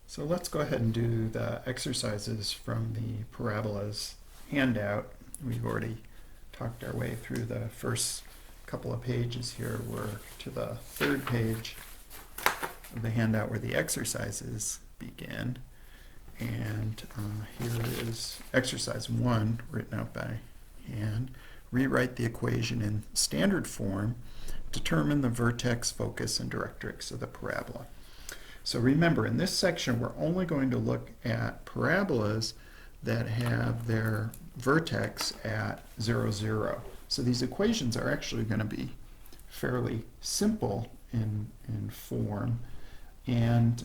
So let's go ahead and do the exercises from the Parabolas handout. We've already talked our way through the first couple of pages here. We're to the third page of the handout where the exercises begin. And here is exercise 1 written out by hand. Rewrite the equation in standard form. Determine the vertex, focus, and directrix of the parabola. So remember, in this section, we're only going to look at parabolas that have their vertex at 0, 0. So these equations are actually going to be fairly simple in form. And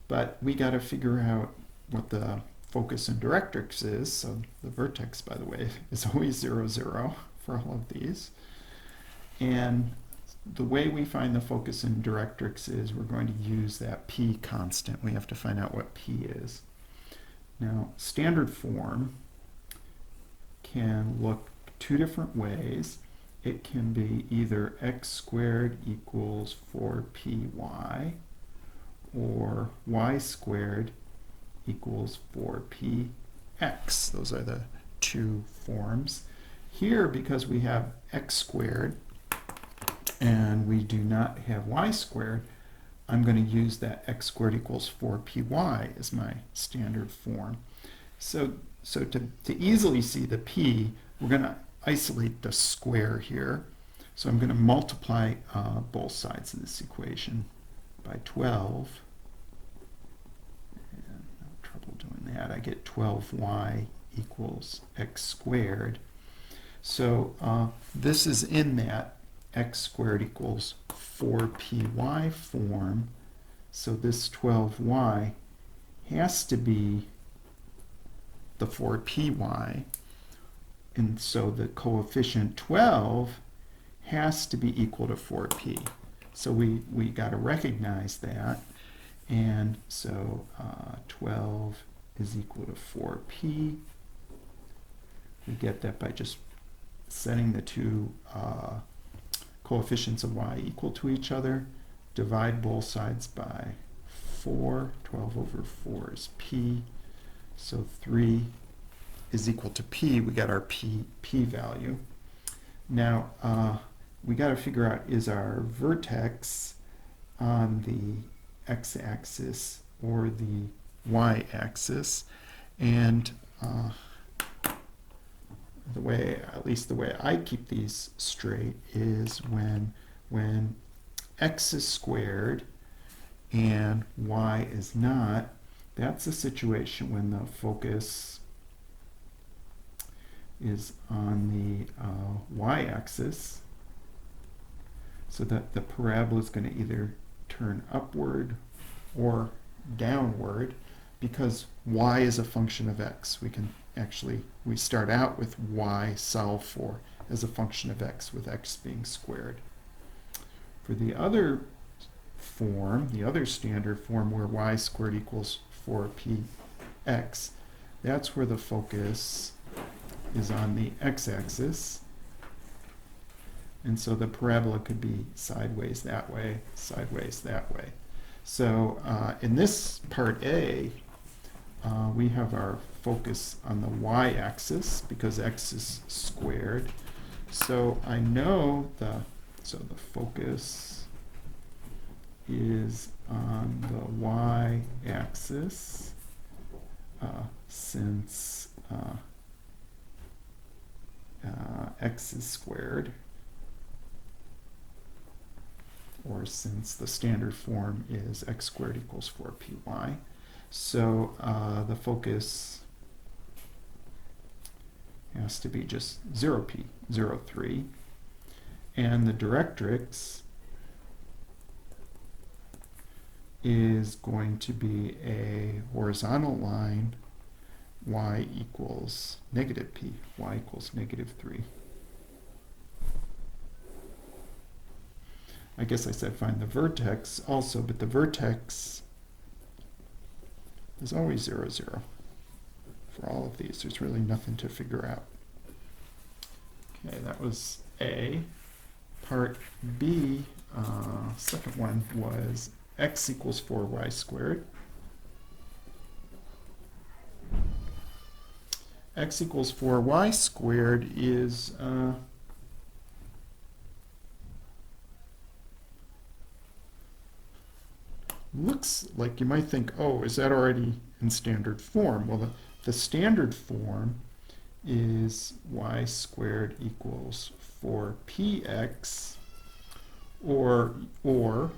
but we got to figure out what the focus and directrix is. So the vertex, by the way, is always 0, 0 for all of these. And the way we find the focus and directrix is we're going to use that p constant. We have to find out what p is. Now, standard form can look two different ways. It can be either x squared equals 4py or y squared equals 4px. Those are the two forms. Here, because we have x squared and we do not have y squared, I'm going to use that x squared equals 4py as my standard form. So to easily see the p, we're going to isolate the square here. So I'm going to multiply both sides of this equation by 12. And no trouble doing that. I get 12y equals x squared. So this is in that x squared equals 4py form. So this 12y has to be the 4py. And so the coefficient 12 has to be equal to 4p. So we got to recognize that. And so 12 is equal to 4p. We get that by just setting the two coefficients of y equal to each other. Divide both sides by 4. 12 over 4 is p. So 3 is equal to p. We got our p value. Now we got to figure out, is our vertex on the x-axis or the y-axis? And the way, at least the way I keep these straight, is when x is squared and y is not, that's a situation when the focus is on the y-axis, so that the parabola is going to either turn upward or downward, because y is a function of x. We start out with y solved for as a function of x, with x being squared. For the other form, the other standard form where y squared equals 4px, that's where the focus is on the x-axis. And so the parabola could be sideways that way, sideways that way. So in this part A, we have our focus on the y-axis because x is squared. So I know the focus is on the y-axis since x is squared, or since the standard form is x squared equals 4py. So the focus has to be just 0p, 0, 3. And the directrix is going to be a horizontal line, y equals negative p, y equals negative 3. I guess I said find the vertex also, but the vertex is always 0, 0. For all of these, there's really nothing to figure out. Okay, that was A. Part B, second one, was x equals 4y squared. x equals 4y squared is looks like you might think, oh, is that already in standard form? Well, the standard form is y squared equals 4px, or you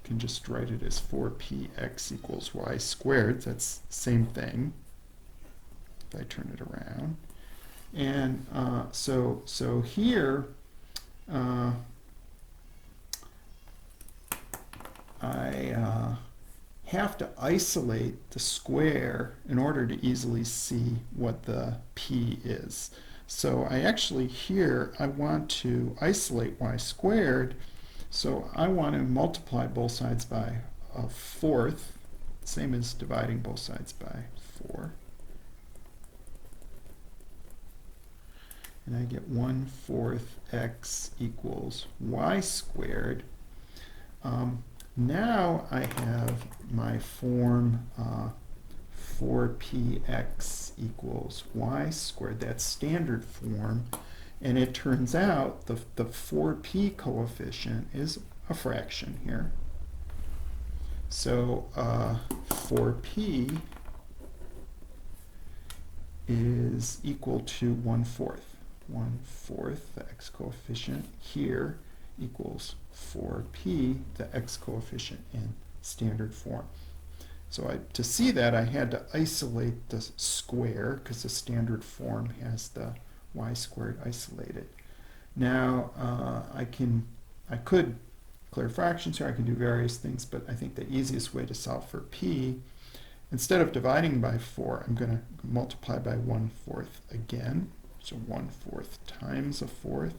can just write it as 4px equals y squared. That's the same thing if I turn it around. And so here I have to isolate the square in order to easily see what the p is. So I actually here I want to isolate y squared, so I want to multiply both sides by a fourth, same as dividing both sides by 4. And I get 1/4 x equals y squared. Now I have my form 4px equals y squared. That's standard form. And it turns out the 4p coefficient is a fraction here. So 4p is equal to 1/4. 1/4, the x coefficient here, equals 4p, the x coefficient in standard form. So to see that, I had to isolate the square because the standard form has the y squared isolated. Now I could declare fractions here. I can do various things, but I think the easiest way to solve for p, instead of dividing by 4, I'm going to multiply by 1/4 again. So 1/4 times a fourth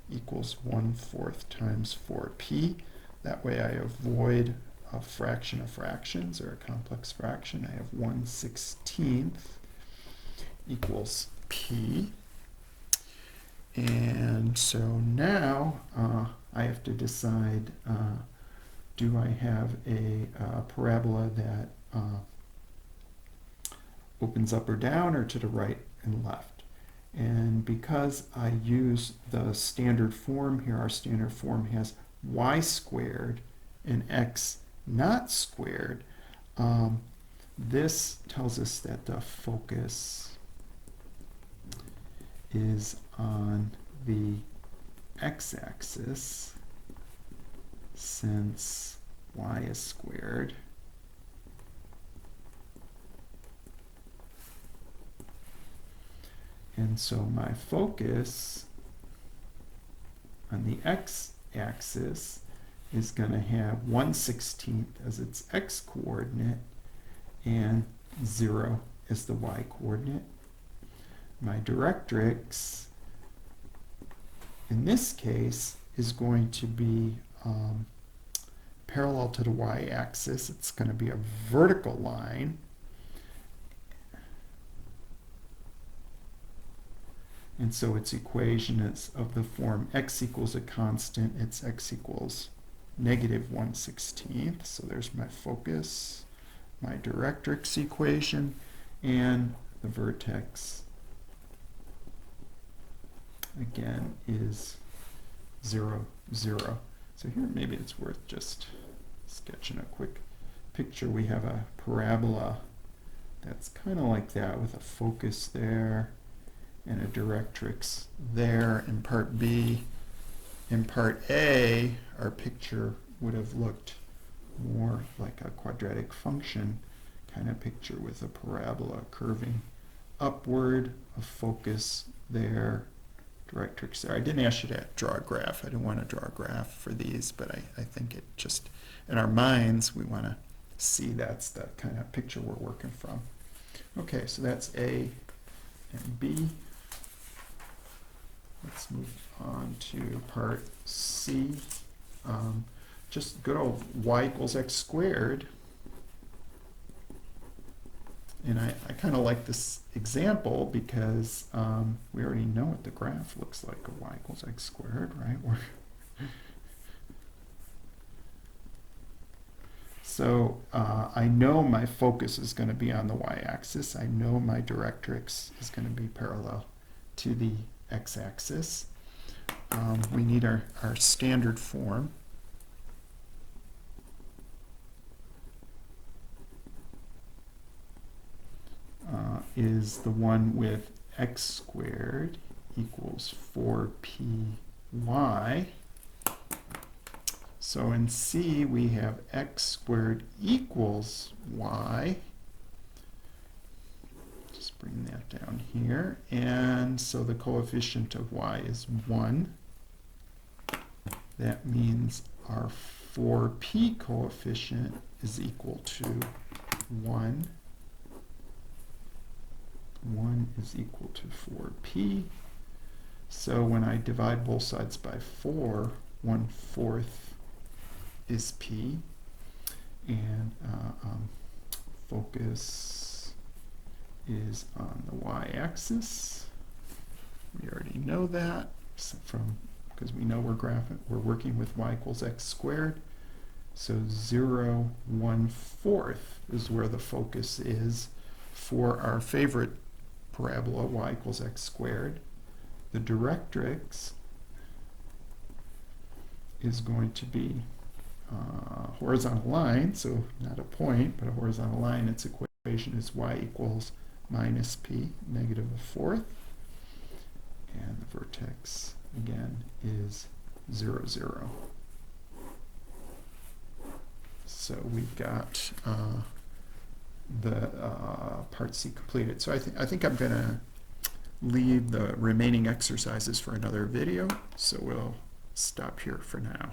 equals 1/4 times 4p. That way I avoid a fraction of fractions, or a complex fraction. I have 1/16 equals p. And so now I have to decide, do I have a parabola that opens up or down, or to the right and left? And because I use the standard form here, our standard form has y squared and x not squared, this tells us that the focus is on the x-axis, since y is squared. And so my focus on the x-axis is going to have 1/16 as its x-coordinate and 0 as the y-coordinate. My directrix, in this case, is going to be parallel to the y-axis. It's going to be a vertical line. And so its equation is of the form x equals a constant. It's x equals -1/16. So there's my focus, my directrix equation, and the vertex, again, is 0, 0. So here maybe it's worth just sketching a quick picture. We have a parabola that's kind of like that, with a focus there and a directrix there in part B. In part A, our picture would have looked more like a quadratic function kind of picture, with a parabola curving upward, a focus there, directrix there. I didn't ask you to draw a graph. I didn't want to draw a graph for these, but I think it just, in our minds, we want to see that's the kind of picture we're working from. Okay, so that's A and B. Let's move on to part C. Just good old y equals x squared. And I kind of like this example because we already know what the graph looks like of y equals x squared, right? So I know my focus is going to be on the y-axis. I know my directrix is going to be parallel to the x-axis. We need our standard form. Is the one with x squared equals 4py. So in C, we have x squared equals y. Just bring that down here. And so the coefficient of y is 1. That means our 4p coefficient is equal to 1. 1 is equal to 4p. So when I divide both sides by 4, 1/4 is p. And focus is on the y-axis. We already know that because we know we're working with y equals x squared. So 0, 1/4 is where the focus is for our favorite parabola, y equals x squared. The directrix is going to be a horizontal line, so not a point, but a horizontal line. Its equation is y equals minus p, -1/4. And the vertex, again, is 0, 0. So we've got the part C completed. So I think I'm going to leave the remaining exercises for another video. So we'll stop here for now.